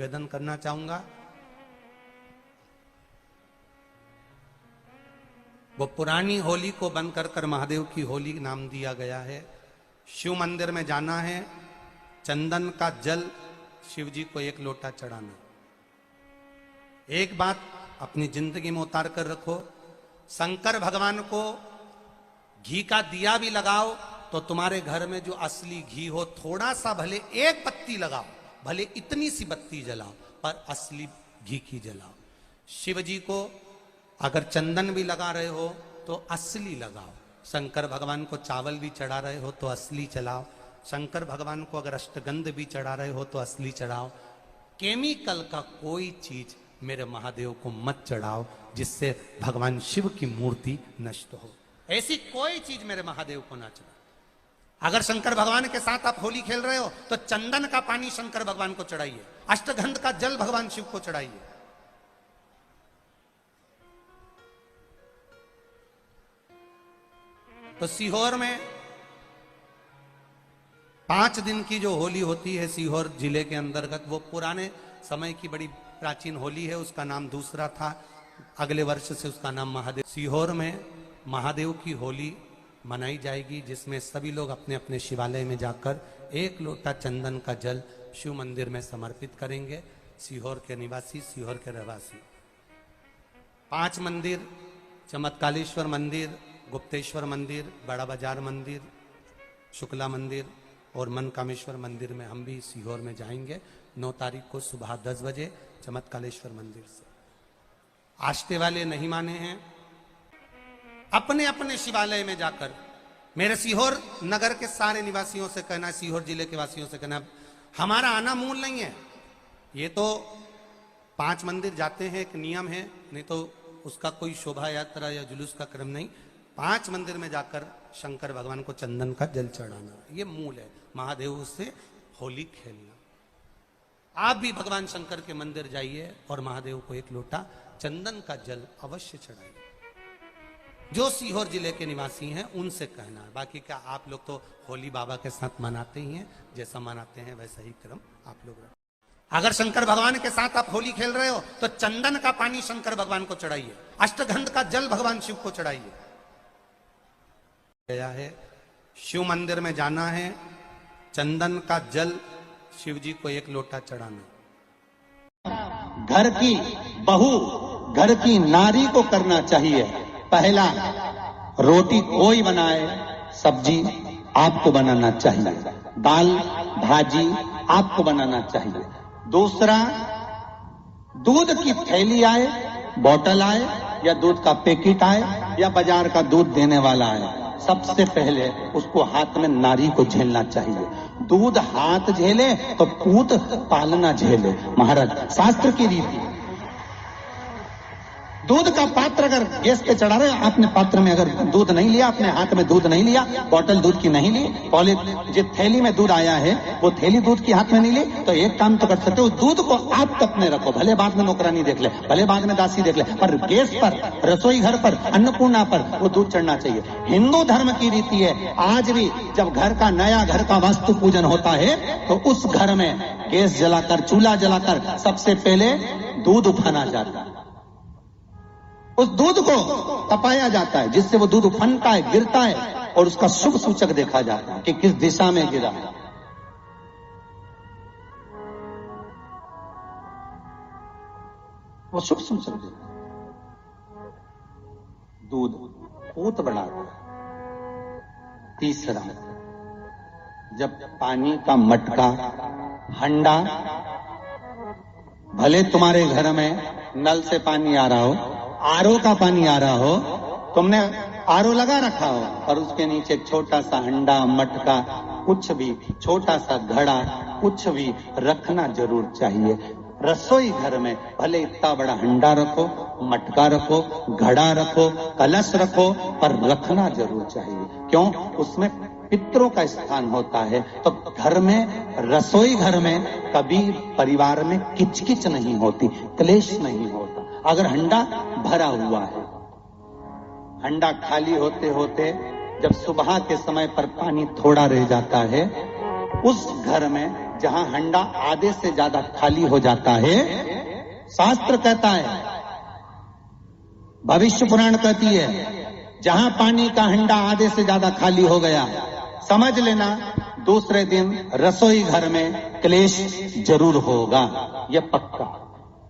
निवेदन करना चाहूंगा। वो पुरानी होली को बंद कर महादेव की होली नाम दिया गया है। शिव मंदिर में जाना है, चंदन का जल शिव जी को 1 लोटा चढ़ाना। एक बात अपनी जिंदगी में उतार कर रखो, शंकर भगवान को घी का दिया भी लगाओ तो तुम्हारे घर में जो असली घी हो, थोड़ा सा भले 1 पत्ती लगाओ, भले इतनी सी बत्ती जलाओ, पर असली घी की जलाओ। शिव जी को अगर चंदन भी लगा रहे हो तो असली लगाओ। शंकर भगवान को चावल भी चढ़ा रहे हो तो असली चढ़ाओ। शंकर भगवान को अगर अष्टगंध भी चढ़ा रहे हो तो असली चढ़ाओ। केमिकल का कोई चीज मेरे महादेव को मत चढ़ाओ जिससे भगवान शिव की मूर्ति नष्ट हो। ऐसी कोई चीज मेरे महादेव को ना चढ़ाओ। अगर शंकर भगवान के साथ आप होली खेल रहे हो तो चंदन का पानी शंकर भगवान को चढ़ाइए, अष्टगंध का जल भगवान शिव को चढ़ाइए। तो सीहोर में 5 दिन की जो होली होती है सीहोर जिले के अंतर्गत, वो पुराने समय की बड़ी प्राचीन होली है, उसका नाम दूसरा था। अगले वर्ष से उसका नाम महादेव। सीहोर में महादेव की होली मनाई जाएगी, जिसमें सभी लोग अपने अपने शिवालय में जाकर 1 लोटा चंदन का जल शिव मंदिर में समर्पित करेंगे। सीहोर के निवासी, सीहोर के रहवासी 5 मंदिर, चमत्कालेश्वर मंदिर, गुप्तेश्वर मंदिर, बड़ा बाजार मंदिर, शुक्ला मंदिर और मनकामेश्वर मंदिर में हम भी सीहोर में जाएंगे 9 तारीख को सुबह 10 बजे चमत्कालेश्वर मंदिर से। आस्थे वाले नहीं माने हैं, अपने अपने शिवालय में जाकर, मेरे सीहोर नगर के सारे निवासियों से कहना, सीहोर जिले के वासियों से कहना, हमारा आना मूल नहीं है। ये तो 5 मंदिर जाते हैं, एक नियम है, नहीं तो उसका कोई शोभा यात्रा या जुलूस का क्रम नहीं। 5 मंदिर में जाकर शंकर भगवान को चंदन का जल चढ़ाना, ये मूल है। महादेव से होली खेलना। आप भी भगवान शंकर के मंदिर जाइए और महादेव को 1 लोटा चंदन का जल अवश्य चढ़ाइए। जो सीहोर जिले के निवासी हैं उनसे कहना है। बाकी क्या आप लोग तो होली बाबा के साथ मनाते ही हैं, जैसा मनाते हैं वैसा ही क्रम आप लोग रखें। अगर शंकर भगवान के साथ आप होली खेल रहे हो तो चंदन का पानी शंकर भगवान को चढ़ाइए, अष्टगंध का जल भगवान शिव को चढ़ाइए। गया है शिव मंदिर में जाना है, चंदन का जल शिव जी को 1 लोटा चढ़ाना। घर की बहू, घर की नारी को करना चाहिए। पहला, रोटी कोई बनाए, सब्जी आपको बनाना चाहिए, दाल भाजी आपको बनाना चाहिए। दूसरा, दूध की थैली आए, बोतल आए या दूध का पैकेट आए या बाजार का दूध देने वाला आए, सबसे पहले उसको हाथ में नारी को झेलना चाहिए। दूध हाथ झेले तो पूत पालना झेले। महाराज, शास्त्र की रीति। दूध का पात्र अगर गैस पे चढ़ा रहे, आपने पात्र में अगर दूध नहीं लिया, अपने हाथ में दूध नहीं लिया, बोतल दूध की नहीं ली, जो थैली में दूध आया है वो थैली दूध की हाथ में नहीं ली, तो एक काम तो कर सकते हो, दूध को आप तक में रखो, भले बाद में नौकरानी देख ले, भले बाद में दासी देख ले, पर गैस पर, रसोई घर पर, अन्नपूर्णा पर वो दूध चढ़ना चाहिए। हिंदू धर्म की रीति है, आज भी जब घर का नया घर का वास्तु पूजन होता है तो उस घर में गैस जलाकर, चूल्हा जलाकर सबसे पहले दूध उफाना जाता है। उस दूध को तपाया जाता है, जिससे वो दूध उफनता है, गिरता है और उसका शुभ सूचक देखा जाता है कि किस दिशा में गिरा। वो शुभ सूचक देखा। दूध पूत बढ़ाता है। तीसरा, जब पानी का मटका, हंडा, भले तुम्हारे घर में नल से पानी आ रहा हो, आरओ का पानी आ रहा हो, तुमने आरओ लगा रखा हो और उसके नीचे छोटा सा हंडा, मटका, कुछ भी, छोटा सा घड़ा, कुछ भी रखना जरूर चाहिए। रसोई घर में भले इतना बड़ा हंडा रखो, मटका रखो, घड़ा रखो, कलश रखो, पर रखना जरूर चाहिए। क्यों? उसमें पितरों का स्थान होता है। तो घर में, रसोई घर में कभी परिवार में किचकिच नहीं होती, क्लेश नहीं होता। अगर हंडा भरा हुआ है, हंडा खाली होते होते जब सुबह के समय पर पानी थोड़ा रह जाता है, उस घर में जहां हंडा आधे से ज्यादा खाली हो जाता है, शास्त्र कहता है, भविष्य पुराण कहती है, जहां पानी का हंडा आधे से ज्यादा खाली हो गया, समझ लेना दूसरे दिन रसोई घर में क्लेश जरूर होगा, यह पक्का।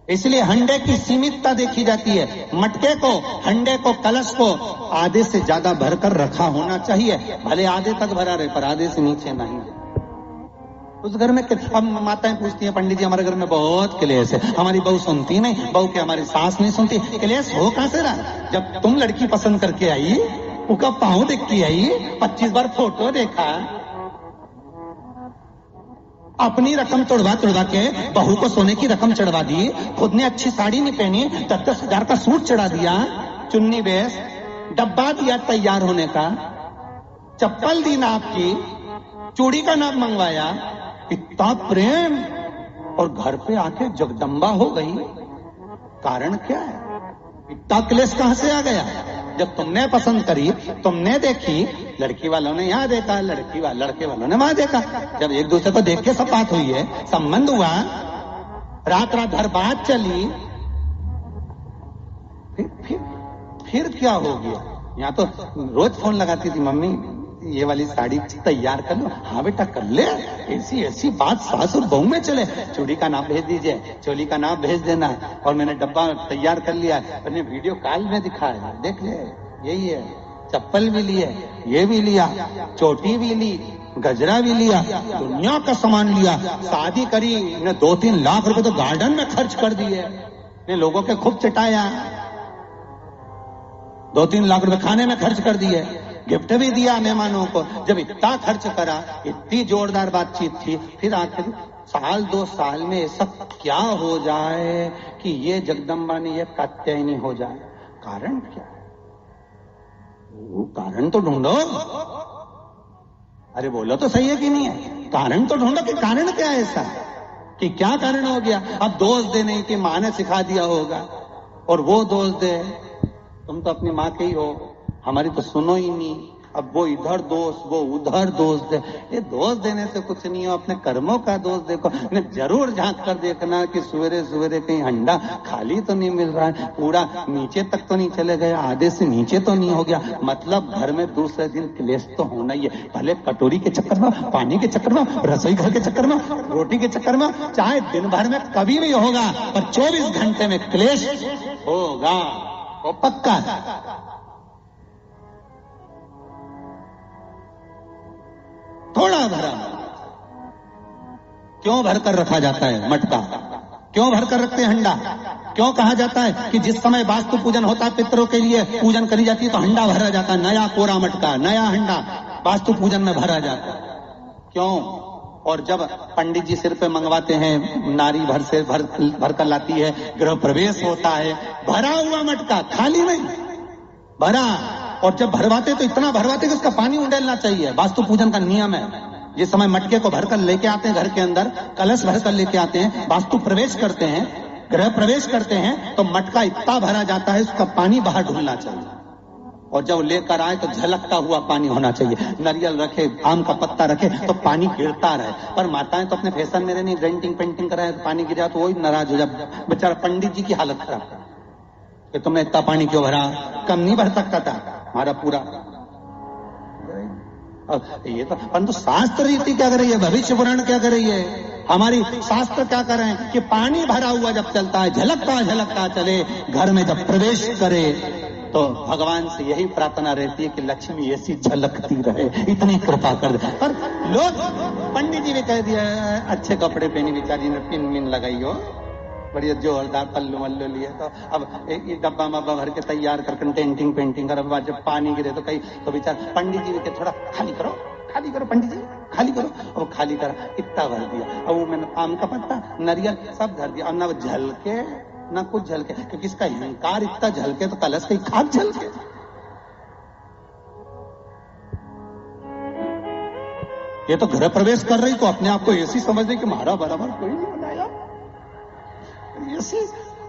इसलिए हंडे की सीमितता देखी जाती है। मटके को, हंडे को, कलश को आधे से ज्यादा भरकर रखा होना चाहिए, भले आधे तक भरा रहे पर आधे से नीचे नहीं। उस घर में अब माताएं पूछती हैं, पंडित जी हमारे घर में बहुत क्लेश है, हमारी बहू सुनती नहीं, बहू के हमारी सास नहीं सुनती। क्लेश हो कहां से रहा? जब तुम लड़की पसंद करके आई, उसका पाँव देख के आई, 25 बार फोटो देखा, अपनी रकम तोड़वा के बहू को सोने की रकम चढ़वा दी, खुद ने अच्छी साड़ी नहीं पहनी, 10-10 हजार का सूट चढ़ा दिया, चुन्नी बेस, डब्बा दिया तैयार होने का, चप्पल दी नाप की, चूड़ी का नाप मंगवाया, इतना प्रेम, और घर पे आके जगदम्बा हो गई। कारण क्या है? इतना क्लेश कहां से आ गया? जब तुमने पसंद करी, तुमने देखी, लड़की वालों ने यहां देखा, लड़के वालों ने वहां देखा, जब एक दूसरे को देख के सब बात हुई है, संबंध हुआ, रात भर बात चली, फिर क्या हो गया? यहाँ तो रोज फोन लगाती थी, मम्मी ये वाली साड़ी तैयार कर लो। हाँ बेटा कर ले, ऐसी बात सास और बहू में चले। चूड़ी का नाप भेज दीजिए, चोली का नाप भेज देना, और मैंने डब्बा तैयार कर लिया, मैंने वीडियो कॉल में दिखाया, देख ले, यही है। चप्पल भी लिए, ये भी लिया, चोटी भी ली, गजरा भी लिया, दुनिया का सामान लिया, शादी करी ने 2-3 लाख रुपए तो गार्डन में खर्च कर दिए, ने लोगों के खूब चटाया, 2-3 लाख रुपए खाने में खर्च कर दिए, गिफ्ट भी दिया मेहमानों को। जब इतना खर्च करा, इतनी जोरदार बातचीत थी, फिर आखिर 1-2 साल में सब क्या हो जाए कि ये जगदम्बा ने ये कात्यायनी हो जाए? कारण क्या है? वो कारण तो ढूंढो। अरे बोलो तो सही है कि नहीं है? कारण तो ढूंढो कि कारण क्या है ऐसा, कि क्या कारण हो गया? अब दोष दे नहीं कि माँ ने सिखा दिया होगा, और वो दोष दे, तुम तो अपनी माँ के ही हो, हमारी तो सुनो ही नहीं, अब वो इधर दोष, वो उधर दोष दे। ये दोष देने से कुछ नहीं हो, अपने कर्मों का दोष देखो। जरूर झांक कर देखना कि सवेरे सवेरे कहीं हंडा खाली तो नहीं मिल रहा है, पूरा नीचे तक तो नहीं चले गए, आधे से नीचे तो नहीं हो गया। मतलब घर में दूसरे दिन क्लेश तो होना ही है, भले कटोरी के चक्कर में, पानी के चक्कर में, रसोई घर के चक्कर में, रोटी के चक्कर में, चाहे दिन भर में कभी भी होगा, पर 24 घंटे में क्लेश होगा, वो पक्का है। थोड़ा भरा, क्यों भर कर रखा जाता है मटका? क्यों भर कर रखते हैं हंडा? क्यों कहा जाता है कि जिस समय वास्तु पूजन होता है, पितरों के लिए पूजन करी जाती है, तो हंडा भरा जाता है, नया कोरा मटका, नया हंडा वास्तु पूजन में भरा जाता है। क्यों? और जब पंडित जी सिर पे मंगवाते हैं, नारी भर कर लाती है, गृह प्रवेश होता है, भरा हुआ मटका, खाली नहीं, भरा। और जब भरवाते तो इतना भरवाते कि उसका पानी उंडेलना चाहिए, वास्तु पूजन का नियम है। जिस समय मटके को भरकर लेके आते हैं घर के अंदर, कलश भरकर लेके आते हैं, वास्तु प्रवेश करते हैं, गृह प्रवेश करते हैं, तो मटका इतना भरा जाता है, उसका पानी बाहर ढुलना चाहिए। और जब लेकर आए तो झलकता हुआ पानी होना चाहिए। नारियल रखे, आम का पत्ता रखे तो पानी गिरता रहे। पर माताएं तो अपने फैशन मेरे नहीं, डेंटिंग पेंटिंग कराए तो पानी गिर जाए तो वही नाराज हो जाए। बेचारा पंडित जी की हालत खराब कि तुमने इतना पानी क्यों भरा, कम नहीं भर सकता था हमारा पूरा। ये तो परंतु शास्त्र रीति क्या कर रही है, भविष्य पुराण क्या कर रही है, हमारी शास्त्र क्या कर रहे हैं कि पानी भरा हुआ जब चलता है, झलकता चले, घर में जब प्रवेश करे तो भगवान से यही प्रार्थना रहती है कि लक्ष्मी ऐसी झलकती रहे, इतनी कृपा कर दे। पर लोग, पंडित जी ने कह दिया अच्छे कपड़े पहनी, बेचारी ने पिन मिन लगाई हो, बढ़िया जोरदार पल्लू वल्लू लिए, तो अब एक डब्बा मब्बा भर के तैयार कर डेंटिंग पेंटिंग कर, अब जब पानी गिरे तो कहीं तो बेचार पंडित जी ने थोड़ा खाली करो पंडित जी, खाली करो। अब खाली करा, इतना भर दिया। अब वो मैंने आम का पत्ता, नारियल सब धर दिया। अब ना वो झलके ना कुछ झलके, क्योंकि इसका अहंकार इतना झलके तो कलश का खाक झलके। ये तो गृह प्रवेश कर रही तो अपने आप को ऐसी समझ रही कि हमारा बराबर कोई नहीं बनाया, ऐसी।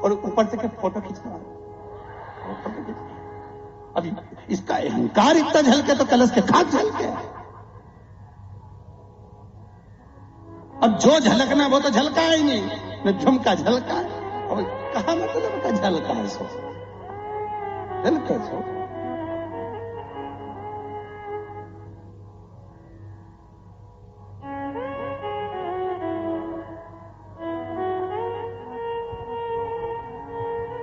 और ऊपर से फोटो खींचना, अभी इसका अहंकार इतना झलके तो कलश के खाक झलके। अब जो झलकना वो तो झलका ही नहीं, न झुमका झलका और कहा मतलब का झलका सो झलके सो।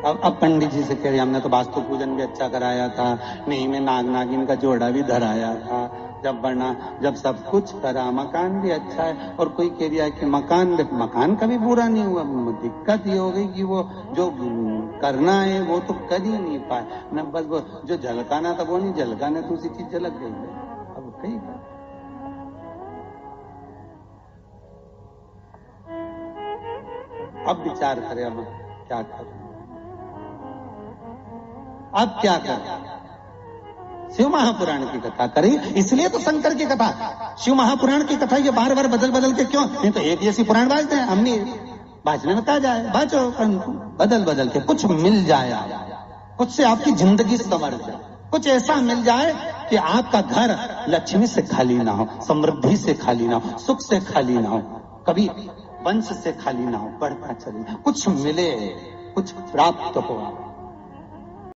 अब पंडित जी से कह रही हमने तो वास्तु पूजन भी अच्छा कराया था, नहीं में नाग नागिन का जोड़ा भी धराया था, जब सब कुछ करा, मकान भी अच्छा है। और कोई कह रहा है कि मकान कभी पूरा नहीं हुआ। दिक्कत ये हो गई कि वो जो करना है वो तो कर ही नहीं पाए न, बस वो जो झलकाना था वो नहीं झलकाना, दूसरी चीज झलक गई है। अब कई बार अब विचार करें, अब क्या करें, अब क्या करें। शिव महापुराण की कथा करी, इसलिए तो शंकर की कथा, शिव महापुराण की कथा ये बार बार बदल बदल के क्यों, नहीं तो एक जैसी पुराण बाजते हैं, हमने बाजने में कहा जाए बाजो, बदल बदल के कुछ मिल जाए, कुछ से आपकी जिंदगी संवर जाए, कुछ ऐसा मिल जाए कि आपका घर लक्ष्मी से खाली ना हो, समृद्धि से खाली ना हो, सुख से खाली ना हो, कभी वंश से खाली ना हो, बढ़ता चले, कुछ मिले, कुछ प्राप्त हो।